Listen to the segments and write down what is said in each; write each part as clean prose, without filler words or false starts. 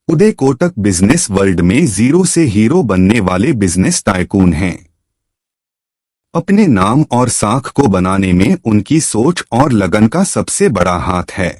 Uday Kotak business world में zero से hero बनने वाले बिजनेस टाइकून हैं। अपने नाम और साख को बनाने में उनकी सोच और लगन का सबसे बड़ा हाथ है।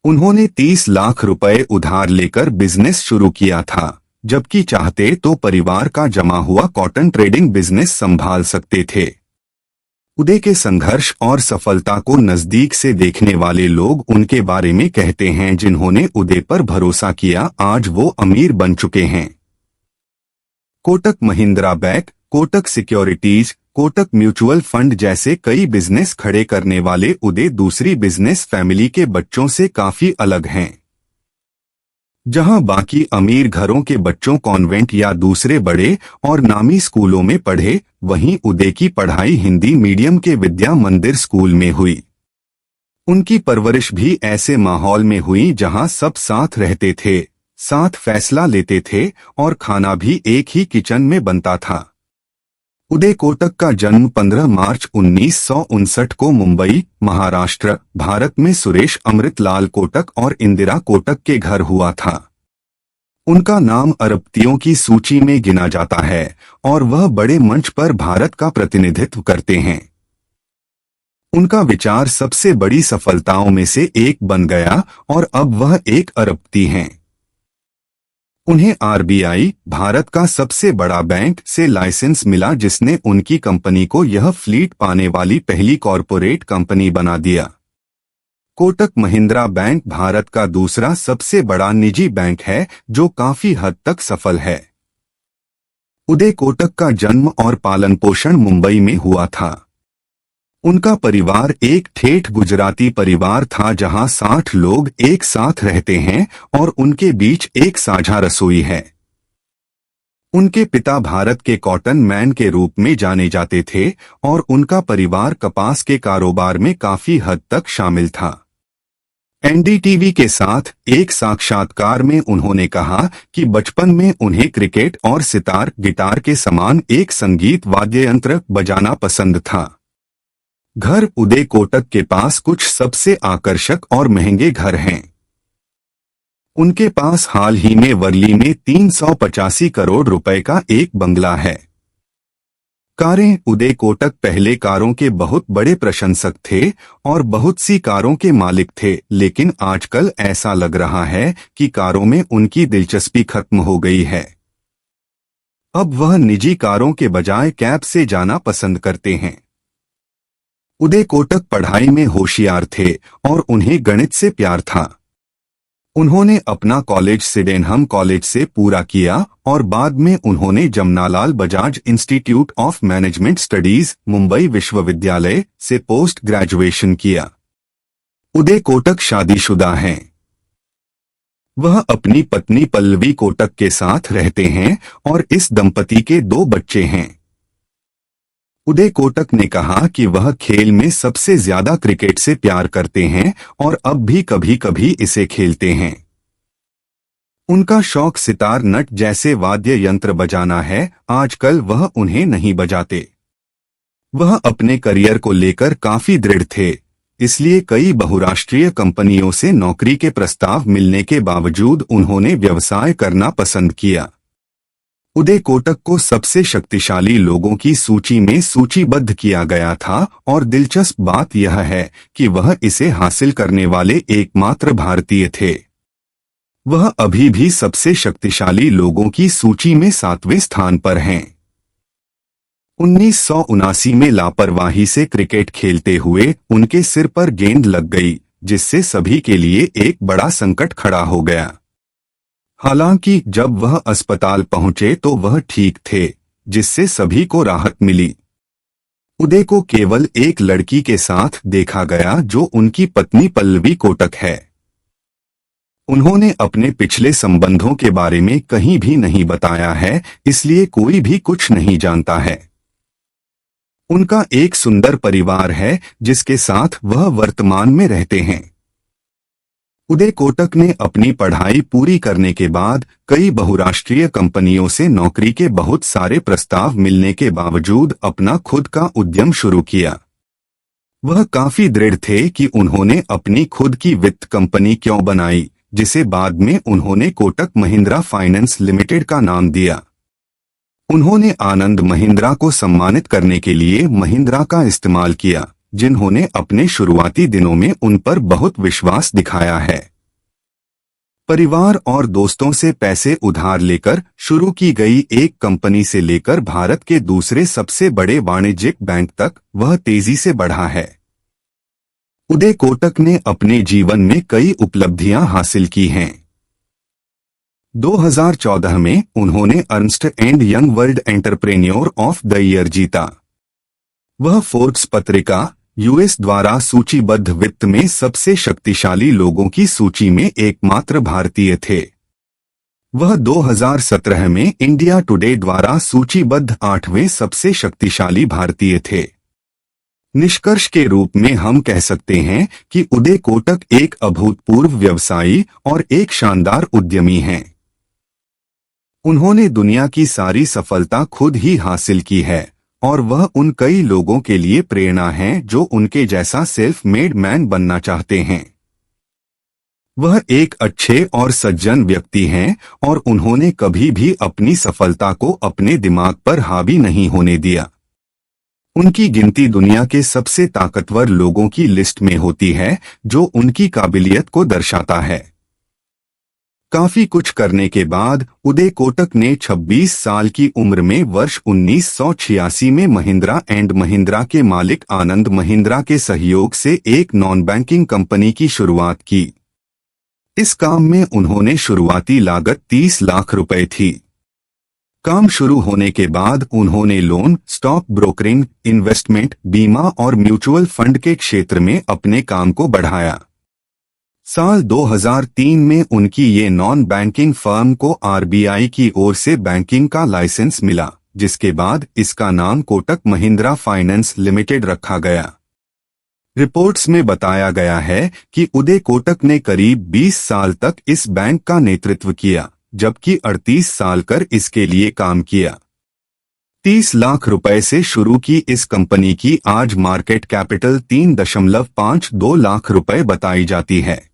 उन्होंने 30 लाख रुपए उधार लेकर बिजनेस शुरू किया था, जबकि चाहते तो परिवार का जमा हुआ कॉटन ट्रेडिंग बिजनेस संभाल सकते थे। उदय के संघर्ष और सफलता को नजदीक से देखने वाले लोग उनके बारे में कहते हैं, जिन्होंने उदय पर भरोसा किया आज वो अमीर बन चुके हैं। Kotak Mahindra bank, Kotak securities, Kotak mutual fund जैसे कई बिजनेस खड़े करने वाले उदय दूसरी बिजनेस फैमिली के बच्चों से काफी अलग हैं। जहां बाकी अमीर घरों के बच्चों कॉन्वेंट या दूसरे बड़े और नामी स्कूलों में पढ़े, वहीं उदय की पढ़ाई हिंदी मीडियम के विद्या मंदिर स्कूल में हुई। उनकी परवरिश भी ऐसे माहौल में हुई जहां सब साथ रहते थे, साथ फैसला लेते थे और खाना भी एक ही किचन में बनता था। उदय कोटक का जन्म 15 मार्च 1959 को मुंबई, महाराष्ट्र, भारत में सुरेश अमृतलाल कोटक और इंदिरा कोटक के घर हुआ था। उनका नाम अरबपतियों की सूची में गिना जाता है और वह बड़े मंच पर भारत का प्रतिनिधित्व करते हैं। उनका विचार सबसे बड़ी सफलताओं में से एक बन गया और अब वह एक अरबपति हैं। उन्हें आरबीआई, भारत का सबसे बड़ा बैंक, से लाइसेंस मिला, जिसने उनकी कंपनी को यह फ्लीट पाने वाली पहली कॉरपोरेट कंपनी बना दिया। कोटक महिंद्रा बैंक भारत का दूसरा सबसे बड़ा निजी बैंक है, जो काफी हद तक सफल है। उदय कोटक का जन्म और पालन पोषण मुंबई में हुआ था। उनका परिवार एक ठेठ गुजराती परिवार था, जहां 60 लोग एक साथ रहते हैं और उनके बीच एक साझा रसोई है। उनके पिता भारत के कॉटन मैन के रूप में जाने जाते थे और उनका परिवार कपास के कारोबार में काफी हद तक शामिल था। एनडीटीवी के साथ एक साक्षात्कार में उन्होंने कहा कि बचपन में उन्हें क्रिकेट और सितार, गिटार के समान एक संगीत वाद्य यंत्र बजाना पसंद था। घर उदय कोटक के पास कुछ सबसे आकर्षक और महंगे घर हैं। उनके पास हाल ही में वर्ली में 385 करोड़ रुपए का एक बंगला है। कारें, उदय कोटक पहले कारों के बहुत बड़े प्रशंसक थे और बहुत सी कारों के मालिक थे, लेकिन आजकल ऐसा लग रहा है कि कारों में उनकी दिलचस्पी खत्म हो गई है। अब वह निजी कारों के बजाय कैब से जाना पसंद करते हैं। उदय कोटक पढ़ाई में होशियार थे और उन्हें गणित से प्यार था। उन्होंने अपना कॉलेज सिडेनहम कॉलेज से पूरा किया और बाद में उन्होंने Jamnalal Bajaj institute of management studies, Mumbai विश्वविद्यालय से पोस्ट ग्रेजुएशन किया। उदय कोटक शादीशुदा हैं। वह अपनी पत्नी पल्लवी कोटक के साथ रहते हैं और इस दंपति के 2 बच्चे हैं। उदय कोटक ने कहा कि वह खेल में सबसे ज्यादा क्रिकेट से प्यार करते हैं और अब भी कभी कभी इसे खेलते हैं। उनका शौक सितार, नट जैसे वाद्य यंत्र बजाना है। आजकल वह उन्हें नहीं बजाते। वह अपने करियर को लेकर काफी दृढ़ थे, इसलिए कई बहुराष्ट्रीय कंपनियों से नौकरी के प्रस्ताव मिलने के बावजूद उन्होंने व्यवसाय करना पसंद किया। उदय कोटक को सबसे शक्तिशाली लोगों की सूची में सूचीबद्ध किया गया था और दिलचस्प बात यह है कि वह इसे हासिल करने वाले एकमात्र भारतीय थे। वह अभी भी सबसे शक्तिशाली लोगों की सूची में 7वें स्थान पर हैं। 1979 में लापरवाही से क्रिकेट खेलते हुए उनके सिर पर गेंद लग गई, जिससे सभी के लिए एक बड़ा संकट खड़ा हो गया। हालांकि जब वह अस्पताल पहुंचे तो वह ठीक थे, जिससे सभी को राहत मिली। उदय को केवल एक लड़की के साथ देखा गया, जो उनकी पत्नी पल्लवी कोटक है। उन्होंने अपने पिछले संबंधों के बारे में कहीं भी नहीं बताया है, इसलिए कोई भी कुछ नहीं जानता है। उनका एक सुंदर परिवार है, जिसके साथ वह वर्तमान में रहते हैं। उदय कोटक ने अपनी पढ़ाई पूरी करने के बाद कई बहुराष्ट्रीय कंपनियों से नौकरी के बहुत सारे प्रस्ताव मिलने के बावजूद अपना खुद का उद्यम शुरू किया। वह काफी दृढ़ थे कि उन्होंने अपनी खुद की वित्त कंपनी क्यों बनाई, जिसे बाद में उन्होंने कोटक महिंद्रा फाइनेंस लिमिटेड का नाम दिया। उन्होंने आनंद महिंद्रा को सम्मानित करने के लिए महिंद्रा का इस्तेमाल किया, जिन्होंने अपने शुरुआती दिनों में उन पर बहुत विश्वास दिखाया है। परिवार और दोस्तों से पैसे उधार लेकर शुरू की गई एक कंपनी से लेकर भारत के दूसरे सबसे बड़े वाणिज्यिक बैंक तक वह तेजी से बढ़ा है। उदय कोटक ने अपने जीवन में कई उपलब्धियां हासिल की हैं। 2014 में उन्होंने Ernst and young world entrepreneur of the year जीता। वह फोर्ब्स पत्रिका यूएस द्वारा सूचीबद्ध वित्त में सबसे शक्तिशाली लोगों की सूची में एकमात्र भारतीय थे। वह 2017 में इंडिया टुडे द्वारा सूचीबद्ध 8वें सबसे शक्तिशाली भारतीय थे। निष्कर्ष के रूप में हम कह सकते हैं कि उदय कोटक एक अभूतपूर्व व्यवसायी और एक शानदार उद्यमी हैं। उन्होंने दुनिया की सारी सफलता खुद ही हासिल की है और वह उन कई लोगों के लिए प्रेरणा है जो उनके जैसा सेल्फ मेड मैन बनना चाहते हैं। वह एक अच्छे और सज्जन व्यक्ति हैं और उन्होंने कभी भी अपनी सफलता को अपने दिमाग पर हावी नहीं होने दिया। उनकी गिनती दुनिया के सबसे ताकतवर लोगों की लिस्ट में होती है, जो उनकी काबिलियत को दर्शाता है। काफी कुछ करने के बाद उदय कोटक ने 26 साल की उम्र में वर्ष 1986 में महिंद्रा एंड महिंद्रा के मालिक आनंद महिंद्रा के सहयोग से एक नॉन बैंकिंग कंपनी की शुरुआत की। इस काम में उन्होंने शुरुआती लागत 30 लाख रुपए थी। काम शुरू होने के बाद उन्होंने लोन, स्टॉक ब्रोकरिंग, इन्वेस्टमेंट, बीमा और म्यूचुअल फंड के क्षेत्र में अपने काम को बढ़ाया। साल 2003 में उनकी ये नॉन बैंकिंग फर्म को आरबीआई की ओर से बैंकिंग का लाइसेंस मिला, जिसके बाद इसका नाम कोटक महिंद्रा फाइनेंस लिमिटेड रखा गया। रिपोर्ट्स में बताया गया है कि उदय कोटक ने करीब 20 साल तक इस बैंक का नेतृत्व किया, जबकि 38 साल कर इसके लिए काम किया। 30 लाख रुपए से शुरू की इस कंपनी की आज मार्केट कैपिटल 3.52 लाख रुपए बताई जाती है।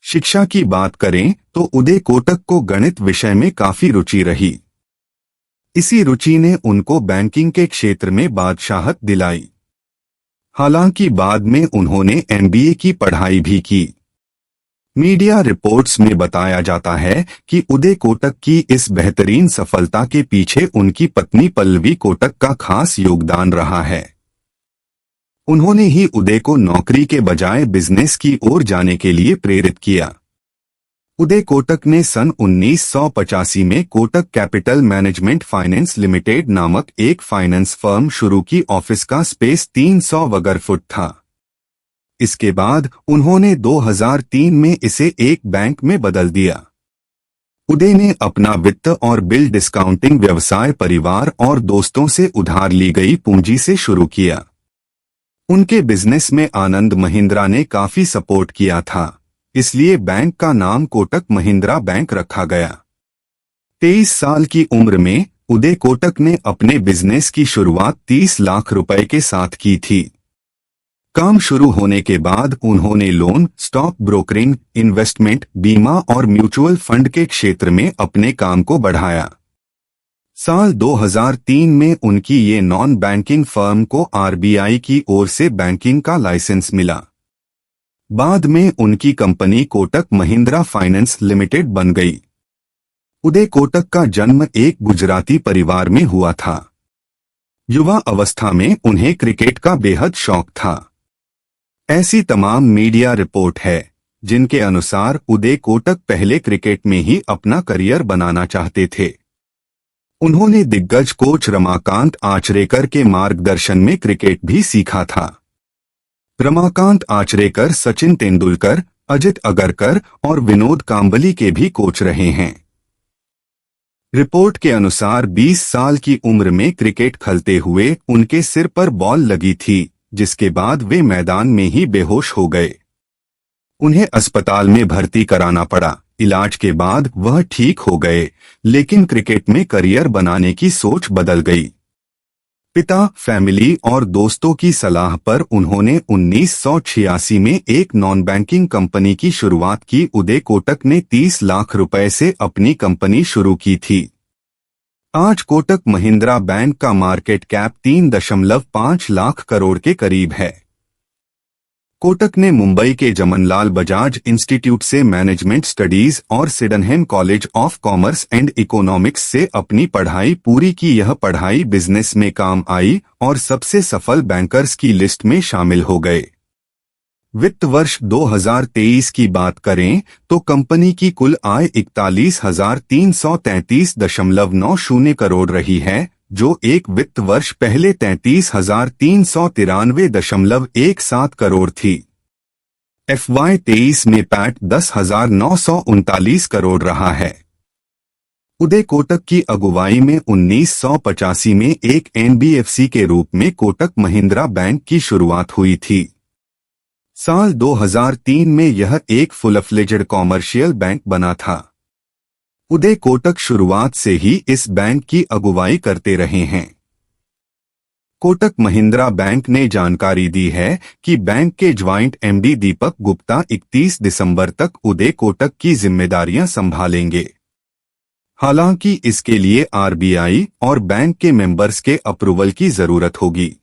शिक्षा की बात करें तो उदय कोटक को गणित विषय में काफी रुचि रही। इसी रुचि ने उनको बैंकिंग के क्षेत्र में बादशाहत दिलाई। हालांकि बाद में उन्होंने एमबीए की पढ़ाई भी की। मीडिया रिपोर्ट्स में बताया जाता है कि उदय कोटक की इस बेहतरीन सफलता के पीछे उनकी पत्नी पल्लवी कोटक का खास योगदान रहा है। उन्होंने ही उदय को नौकरी के बजाय बिजनेस की ओर जाने के लिए प्रेरित किया। उदय कोटक ने सन 1985 में Kotak capital management finance limited नामक एक फाइनेंस फर्म शुरू की। ऑफिस का स्पेस 300 वर्ग फुट था। इसके बाद उन्होंने 2003 में इसे एक बैंक में बदल दिया। उदय ने अपना वित्त और बिल डिस्काउंटिंग व्यवसाय परिवार और दोस्तों से उधार ली गई पूंजी से शुरू किया। उनके बिजनेस में आनंद महिंद्रा ने काफी सपोर्ट किया था, इसलिए बैंक का नाम कोटक महिंद्रा बैंक रखा गया। 23 साल की उम्र में उदय कोटक ने अपने बिजनेस की शुरुआत 30 लाख रुपए के साथ की थी। काम शुरू होने के बाद उन्होंने लोन, स्टॉक ब्रोकरिंग, इन्वेस्टमेंट, बीमा और म्यूचुअल फंड के क्षेत्र में अपने काम को बढ़ाया। साल 2003 में उनकी ये नॉन बैंकिंग फर्म को आरबीआई की ओर से बैंकिंग का लाइसेंस मिला। बाद में उनकी company Kotak Mahindra finance limited बन गई। उदय कोटक का जन्म एक गुजराती परिवार में हुआ था। युवा अवस्था में उन्हें क्रिकेट का बेहद शौक था। ऐसी तमाम मीडिया रिपोर्ट है जिनके अनुसार उदय कोटक पहले क्रिकेट में ही अपना करियर बनाना चाहते थे। उन्होंने दिग्गज कोच रमाकांत आचरेकर के मार्गदर्शन में क्रिकेट भी सीखा था। रमाकांत आचरेकर सचिन तेंदुलकर, अजित अगरकर और विनोद कांबली के भी कोच रहे हैं। रिपोर्ट के अनुसार 20 साल की उम्र में क्रिकेट खेलते हुए उनके सिर पर बॉल लगी थी, जिसके बाद वे मैदान में ही बेहोश हो गए। उन्हें अस्पताल में भर्ती कराना पड़ा। इलाज के बाद वह ठीक हो गए, लेकिन क्रिकेट में करियर बनाने की सोच बदल गई। पिता, फैमिली और दोस्तों की सलाह पर उन्होंने 1986 में एक नॉन बैंकिंग कंपनी की शुरुआत की। उदय कोटक ने 30 लाख रुपए से अपनी कंपनी शुरू की थी। आज कोटक महिंद्रा बैंक का मार्केट कैप 3.5 लाख करोड़ के करीब है। कोटक ने मुंबई के जमनलाल बजाज इंस्टीट्यूट से मैनेजमेंट स्टडीज और Sydenham College of Commerce and Economics से अपनी पढ़ाई पूरी की। यह पढ़ाई बिजनेस में काम आई और सबसे सफल बैंकर्स की लिस्ट में शामिल हो गए। वित्त वर्ष 2023 की बात करें तो कंपनी की कुल आय 41,333.90 करोड़ रही है, जो एक वित्त वर्ष पहले 33,393.17 करोड़ थी। FY 23 में पैट 10,939 करोड़ रहा है। उदय कोटक की अगुवाई में 1985 में एक NBFC के रूप में कोटक महिंद्रा बैंक की शुरुआत हुई थी। साल 2003 में यह एक फुल फ्लेज्ड कॉमर्शियल बैंक बना था। उदय कोटक शुरुआत से ही इस बैंक की अगुवाई करते रहे हैं। कोटक महिंद्रा बैंक ने जानकारी दी है कि बैंक के ज्वाइंट MD दीपक गुप्ता 31 दिसंबर तक उदय कोटक की जिम्मेदारियां संभालेंगे। हालांकि इसके लिए RBI और बैंक के मेंबर्स के अप्रूवल की जरूरत होगी।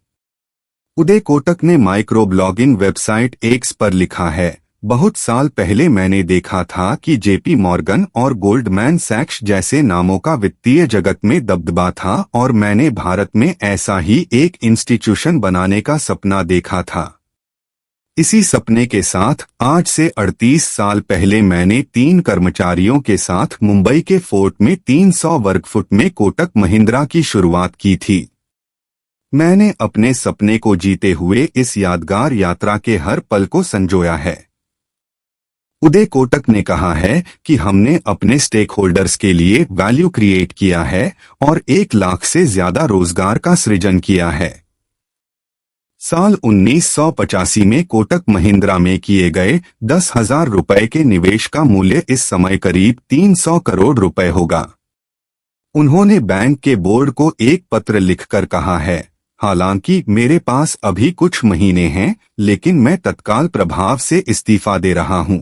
उदय कोटक ने माइक्रो ब्लॉगिंग वेबसाइट एक्स पर लिखा है, बहुत साल पहले मैंने देखा था कि JP मॉर्गन और गोल्डमैन सैक्स जैसे नामों का वित्तीय जगत में दबदबा था और मैंने भारत में ऐसा ही एक इंस्टीट्यूशन बनाने का सपना देखा था। इसी सपने के साथ आज से 38 साल पहले मैंने 3 कर्मचारियों के साथ मुंबई के फोर्ट में 300 वर्ग फुट में कोटक महिंद्रा की शुरुआत की थी। मैंने अपने सपने को जीते हुए इस यादगार यात्रा के हर पल को संजोया है। उदय कोटक ने कहा है कि हमने अपने स्टेक होल्डर्स के लिए वैल्यू क्रिएट किया है और 1 लाख से ज्यादा रोजगार का सृजन किया है। साल 1985 में कोटक महिंद्रा में किए गए 10,000 रुपए के निवेश का मूल्य इस समय करीब 300 करोड़ रुपए होगा। उन्होंने बैंक के बोर्ड को एक पत्र लिखकर कहा है, हालांकि मेरे पास अभी कुछ महीने हैं, लेकिन मैं तत्काल प्रभाव से इस्तीफा दे रहा हूं।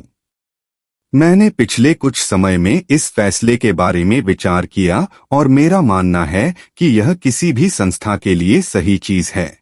मैंने पिछले कुछ समय में इस फैसले के बारे में विचार किया और मेरा मानना है कि यह किसी भी संस्था के लिए सही चीज है।